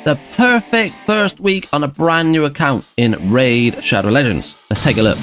the perfect first week on a brand new account in Raid Shadow Legends. Let's take a look.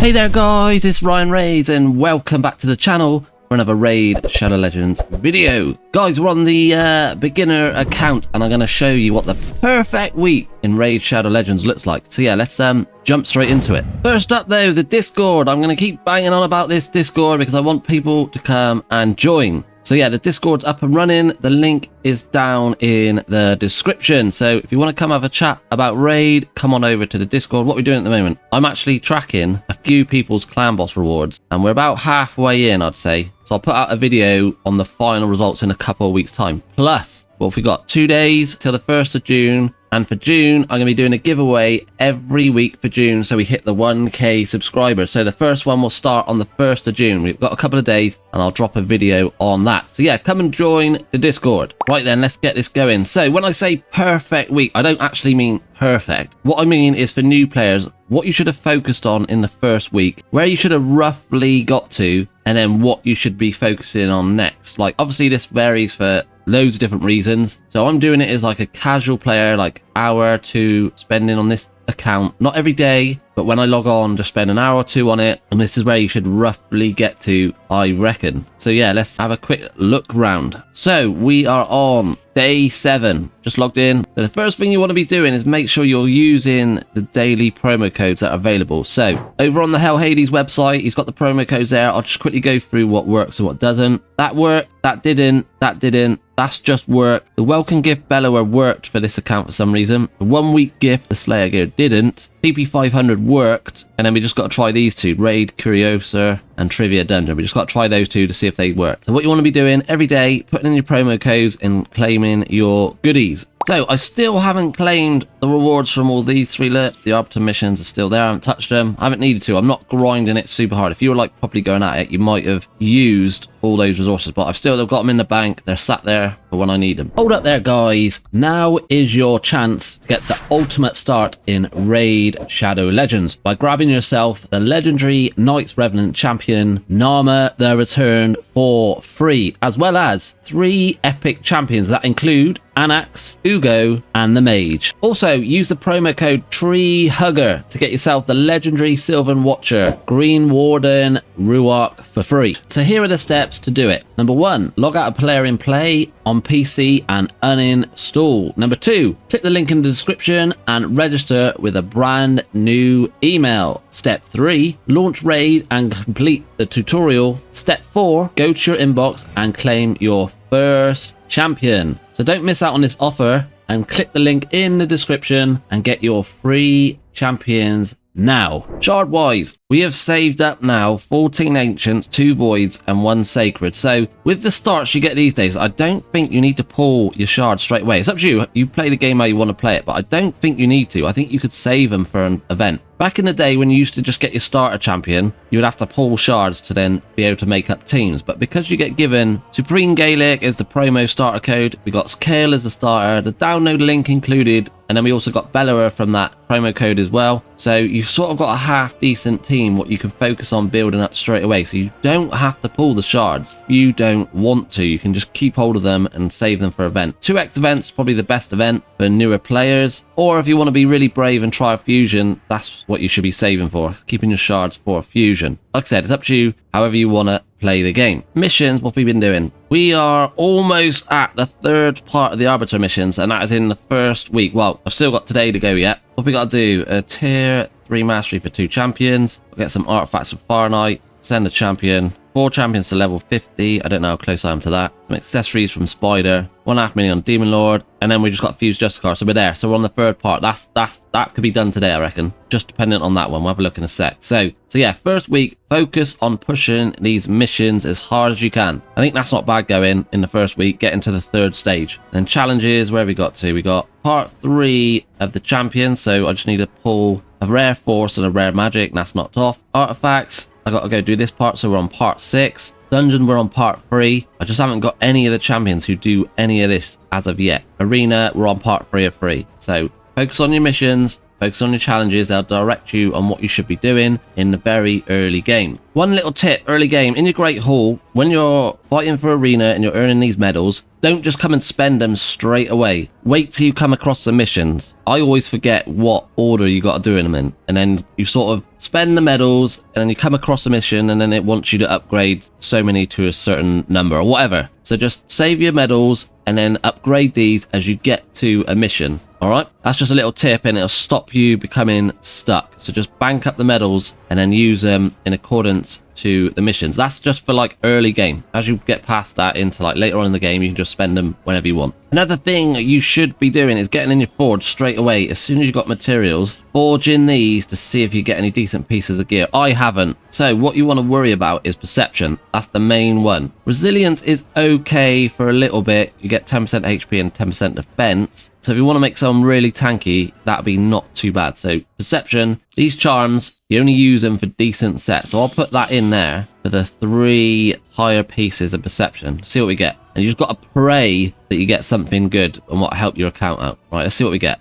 Hey there guys, it's Ryan Raids and welcome back to the channel for another Raid Shadow Legends video. Guys, we're on the beginner account and I'm going to show you what the perfect week in Raid Shadow Legends looks like. So yeah, let's jump straight into it. First up though, the Discord. I'm going to keep banging on about this Discord because I want people to come and join. So yeah, the Discord's up and running. The link is down in the description. So if you want to come have a chat about Raid, come on over to the Discord. What we're doing at the moment, I'm actually tracking a few people's clan boss rewards and we're about halfway in, I'd say. So I'll put out a video on the final results in a couple of weeks time. Plus, what have we got? 2 days till the 1st of June. And for June, I'm going to be doing a giveaway every week for June, so we hit the 1k subscribers. So the first one will start on the 1st of June. We've got a couple of days, and I'll drop a video on that. So yeah, come and join the Discord. Right then, let's get this going. So when I say perfect week, I don't actually mean perfect. What I mean is for new players, what you should have focused on in the first week, where you should have roughly got to, and then what you should be focusing on next. Like, obviously, this varies for loads of different reasons. So I'm doing it as like a casual player, like hour or two spending on this account, not every day, but when I log on, just spend an hour or two on it. And this is where you should roughly get to, I reckon. So yeah, let's have a quick look round. So we are on day 7, just logged in. So the first thing you want to be doing is make sure you're using the daily promo codes that are available. So over on the Hell Hades website, he's got the promo codes there. I'll just quickly go through what works and what doesn't. That worked, that didn't, that didn't. That's just work. The welcome gift bellower worked for this account for some reason. The 1 week gift, the Slayer gear, didn't. PP500 worked, and then we just got to try these two, Raid Curiosa and Trivia Dungeon. We just got to try those two to see if they work. So what you want to be doing every day, putting in your promo codes and claiming your goodies. So I still haven't claimed the rewards from all these 3. Look, the Arbiter missions are still there. I haven't touched them. I haven't needed to. I'm not grinding it super hard. If you were like properly going at it, you might have used all those resources, but I've still got them in the bank. They're sat there for when I need them. Hold up there, guys. Now is your chance to get the ultimate start in Raid Shadow Legends by grabbing yourself the legendary Knights Revenant champion Narma the Returned for free, as well as 3 epic champions that include Anax, Uugo, and the Mage. Also, use the promo code TREEHUGGER to get yourself the legendary Sylvan Watcher, Green Warden Ruark for free. So here are the steps to do it. Number 1, log out of player in play on PC and uninstall. Number 2, click the link in the description and register with a brand new email. Step 3, launch Raid and complete the tutorial. Step 4, go to your inbox and claim your first champion. So don't miss out on this offer and click the link in the description and get your free champions now. Shard wise, we have saved up now 14 ancients, 2 voids and 1 sacred. So with the starts you get these days, I don't think you need to pull your shards straight away. It's up to you. You play the game how you want to play it, but I don't think you need to. I think you could save them for an event. Back in the day when you used to just get your starter champion, you would have to pull shards to then be able to make up teams. But because you get given Supreme Gaelic as the promo starter code, we got Scale as the starter, the download link included, and then we also got Bellower from that promo code as well. So you've sort of got a half decent team what you can focus on building up straight away. So you don't have to pull the shards. If you don't want to, you can just keep hold of them and save them for event. 2x events, probably the best event for newer players. Or if you want to be really brave and try a fusion, that's what you should be saving for, keeping your shards for a fusion. Like I said, it's up to you, however you want to play the game. Missions, what have we been doing? We are almost at the 3rd part of the Arbiter missions, and that is in the 1st week. Well, I've still got today to go yet. What have we got to do? A tier 3 mastery for 2 champions. We'll get some artifacts from Fire Knight, send a champion, 4 champions to level 50. I don't know how close I am to that. Some accessories from Spider, 1.5 million on Demon Lord, and then we just got Fused Justicar. So we're there. So we're on the 3rd part. That could be done today, I reckon. Just dependent on that one. We'll have a look in a sec. So yeah, 1st week, focus on pushing these missions as hard as you can. I think that's not bad going in the 1st week, getting to the 3rd stage. Then challenges, where have we got to? We got part 3 of the champion. So I just need to pull a rare force and a rare magic. And that's knocked off. Artifacts, I got to go do this part, so we're on part 6. Dungeon, we're on part 3. I just haven't got any of the champions who do any of this as of yet. Arena, we're on part 3 of 3. So focus on your missions, focus on your challenges. They'll direct you on what you should be doing in the very early game. One little tip early game in your Great Hall, when you're fighting for arena and you're earning these medals, don't just come and spend them straight away. Wait till you come across the missions. I always forget what order you got to do in them in, and then you sort of spend the medals and then you come across a mission and then it wants you to upgrade so many to a certain number or whatever. So just save your medals and then upgrade these as you get to a mission. All right, that's just a little tip and it'll stop you becoming stuck. So just bank up the medals and then use them in accordance to the missions. That's just for like early game. As you get past that into like later on in the game, you can just spend them whenever you want. Another thing you should be doing is getting in your forge straight away. As soon as you've got materials, forge in these to see if you get any decent pieces of gear. I haven't. So what you want to worry about is perception. That's the main one. Resilience is okay for a little bit. You get 10% HP and 10% defense. So if you want to make someone really tanky, that'd be not too bad. So perception, these charms, you only use them for decent sets. So I'll put that in there for the 3 higher pieces of perception. See what we get. And you just got to pray that you get something good and what help your account out. Right, let's see what we get.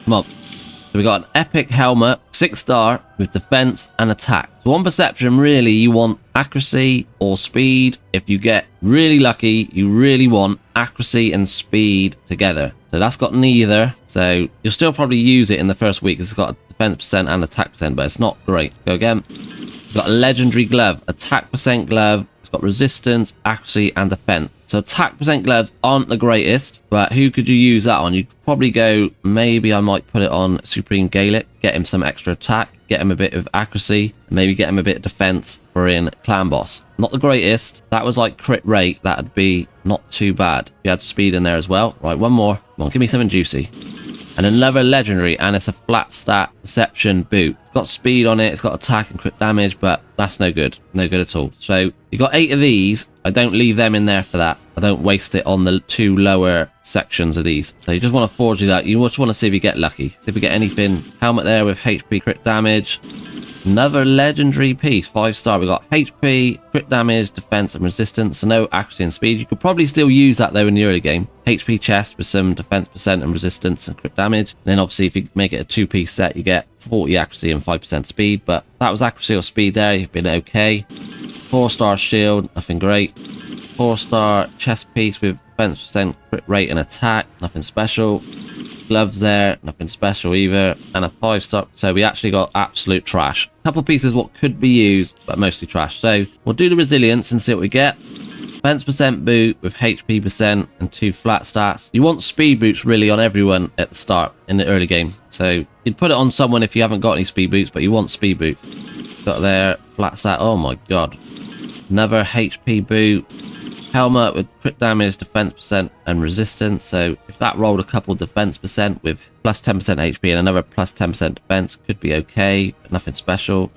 Come on. So we got an epic helmet, 6-star with defense and attack. So on perception, really, you want accuracy or speed. If you get really lucky, you really want accuracy and speed together. So that's got neither. So you'll still probably use it in the first week. It's got a defense percent and attack percent, but it's not great. Go again. We've got a legendary glove, attack percent glove. It's got resistance, accuracy, and defense. So attack percent gloves aren't the greatest, but who could you use that on? You could probably go, maybe I might put it on Supreme Gaelic, get him some extra attack, get him a bit of accuracy, maybe get him a bit of defense for in Clan Boss. Not the greatest. That was like crit rate. That'd be not too bad. You had speed in there as well. Right, one more. Come on, give me something juicy. And another legendary, and it's a flat stat perception boot. It's got speed on it, it's got attack and crit damage, but that's no good. No good at all. So you got 8 of these. I don't leave them in there for that. I don't waste it on the 2 lower sections of these. So you just want to forge that. You just want to see if you get lucky. See if we get anything. Helmet there with HP crit damage. Another legendary piece, 5-star. We got HP, crit damage, defense, and resistance. So no accuracy and speed. You could probably still use that though in the early game. HP chest with some defense percent and resistance and crit damage. And then obviously if you make it a 2-piece set, you get 40 accuracy and 5% speed. But that was accuracy or speed there. You've been okay. 4-star shield, nothing great. 4-star chest piece with defense percent, crit rate, and attack. Nothing special. Gloves there, nothing special either, and a 5-star. So we actually got absolute trash. A couple pieces what could be used, but mostly trash. So we'll do the resilience and see what we get. Defense percent boot with HP percent and 2 flat stats. You want speed boots really on everyone at the start in the early game. So you'd put it on someone if you haven't got any speed boots, but you want speed boots. Got there, flat stat. Oh my god. Another HP boot. Helmet with crit damage, defense percent, and resistance. So if that rolled a couple defense percent with plus 10% HP and another plus 10% defense, could be okay, but nothing special.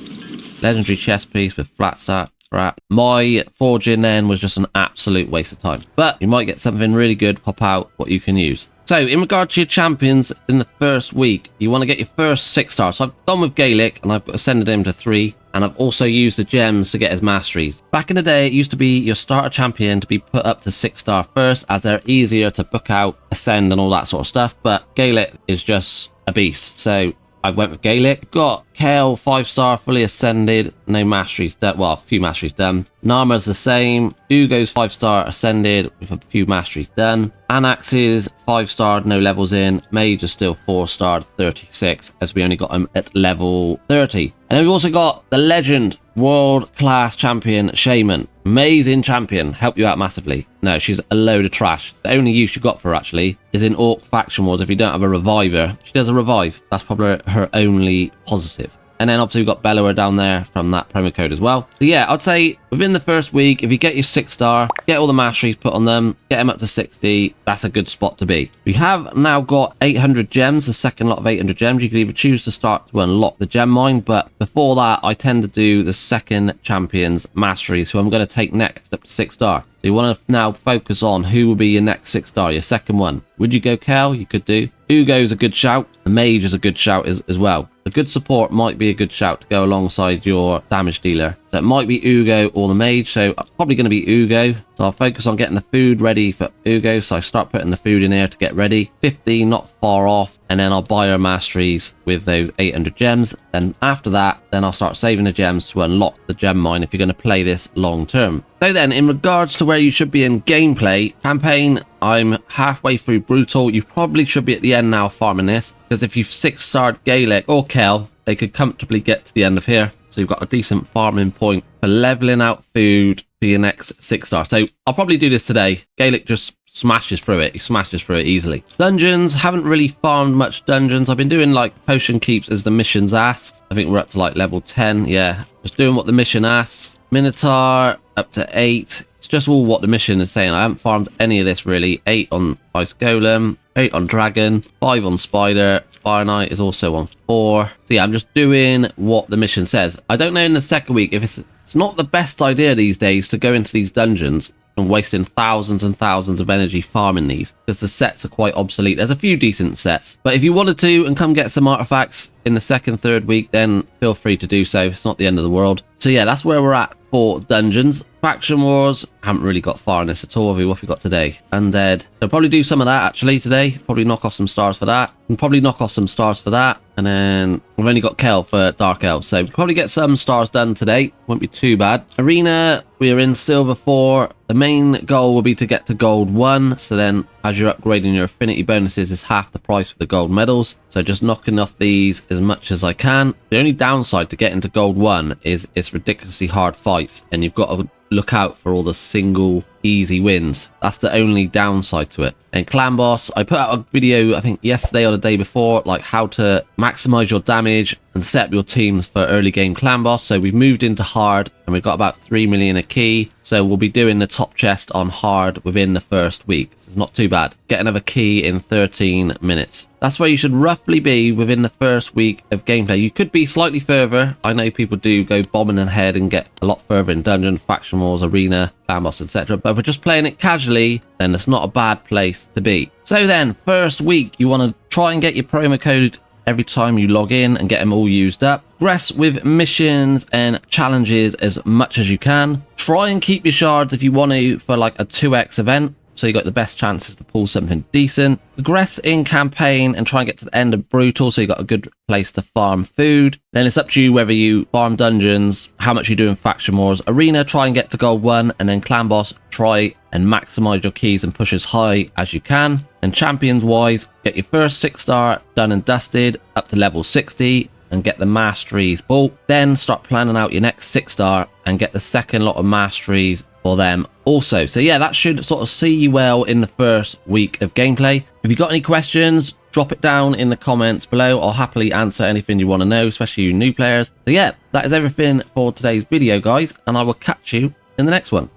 Legendary chest piece with flat stat. Crap. My forging then was just an absolute waste of time. But you might get something really good pop out what you can use. So in regard to your champions in the first week, you want to get your first 6-star. So I've gone with Gaelic and I've ascended him to 3. And I've also used the gems to get his masteries. Back in the day, it used to be your starter champion to be put up to 6-star first, as they're easier to book out, ascend, and all that sort of stuff. But Gaelic is just a beast. So I went with Gaelic. Got Kale 5-star, fully ascended, no masteries done. Well, a few masteries done. Narma's the same. Uugo's 5-star ascended with a few masteries done. Anax is 5-star, no levels in. Mage is still 4-star, 36, as we only got him at level 30. And then we've also got the legend, world-class champion, Shaman. Amazing champion, help you out massively. No, she's a load of trash. The only use you got for her, actually, is in Orc Faction Wars if you don't have a reviver. She does a revive. That's probably her only positive. And then obviously we've got Bellower down there from that promo code as well. So yeah, I'd say within the first week, if you get your 6-star, get all the masteries put on them, get them up to 60, that's a good spot to be. We have now got 800 gems, the second lot of 800 gems. You can either choose to start to unlock the gem mine, but before that, I tend to do the second champion's masteries, who I'm going to take next up to 6-star. So you want to now focus on who will be your next 6-star, your second one. Would you go Kel? You could do. Uugo's a good shout. The Mage is a good shout as well. a good support might be a good shout to go alongside your damage dealer. So it might be Uugo or the mage, so I'm probably going to be Uugo. So I'll focus on getting the food ready for Uugo, so I start putting the food in here to get ready. 50, not far off, and then I'll buy our masteries with those 800 gems. Then after that, then I'll start saving the gems to unlock the gem mine if you're going to play this long term. So then, in regards to where you should be in gameplay, campaign, I'm halfway through Brutal. You probably should be at the end now farming this, because if you've 6-starred Gaelic or Kel, they could comfortably get to the end of here. So you've got a decent farming point for leveling out food for your next 6-star. So I'll probably do this today. Gaelic just smashes through it. He smashes through it easily. Dungeons, haven't really farmed much dungeons. I've been doing like potion keeps as the missions asks. I think we're up to like level 10. Yeah, just doing what the mission asks. Minotaur up to 8. It's just all what the mission is saying. I haven't farmed any of this really. 8 on Ice Golem, 8 on Dragon, 5 on Spider. Fire Knight is also on 4. So yeah, I'm just doing what the mission says. I don't know in the second week if it's not the best idea these days to go into these dungeons and wasting thousands and thousands of energy farming these, because the sets are quite obsolete. There's a few decent sets, but if you wanted to and come get some artifacts in the second, third week, then feel free to do so. It's not the end of the world. So yeah, that's where we're at for dungeons. Faction wars, haven't really got far in this at all. What have we got today? Undead. I'll probably do some of that actually today. Probably knock off some stars for that. And probably knock off some stars for that. And then we've only got Kel for Dark Elves, so we'll probably get some stars done today. Won't be too bad. Arena, we are in Silver 4. The main goal will be to get to Gold 1. So then as you're upgrading your affinity bonuses, is half the price for the gold medals. So just knocking off these as much as I can. The only downside to getting to Gold 1 is it's ridiculously hard fights, and you've got to look out for all the single easy wins. That's the only downside to it. And clan boss, I put out a video I think yesterday or the day before, like how to maximize your damage and set up your teams for early game clan boss. So we've moved into hard and we've got about 3 million a key, so we'll be doing the top chest on hard within the first week. So it's not too bad. Get another key in 13 minutes. That's where you should roughly be within the first week of gameplay. You could be slightly further. I know people do go bombing ahead and get a lot further in dungeon, faction wars, arena, clan boss, etc. But if we're just playing it casually, then it's not a bad place to be. So then, first week, you want to try and get your promo code every time you log in and get them all used up. Progress with missions and challenges as much as you can. Try and keep your shards if you want to for like a 2x event, so you got the best chances to pull something decent. Progress in campaign and try and get to the end of Brutal, so you got a good place to farm food. Then it's up to you whether you farm dungeons, how much you do in faction wars. Arena, try and get to Gold 1, and then clan boss, try and maximize your keys and push as high as you can. And champions wise, get your first 6-star done and dusted up to level 60 and get the masteries bulk. Then start planning out your next 6-star and get the second lot of masteries for them also. So yeah, that should sort of see you well in the first week of gameplay. If you got any questions, drop it down in the comments below. I'll happily answer anything you want to know, especially you new players. So yeah, that is everything for today's video, guys, and I will catch you in the next one.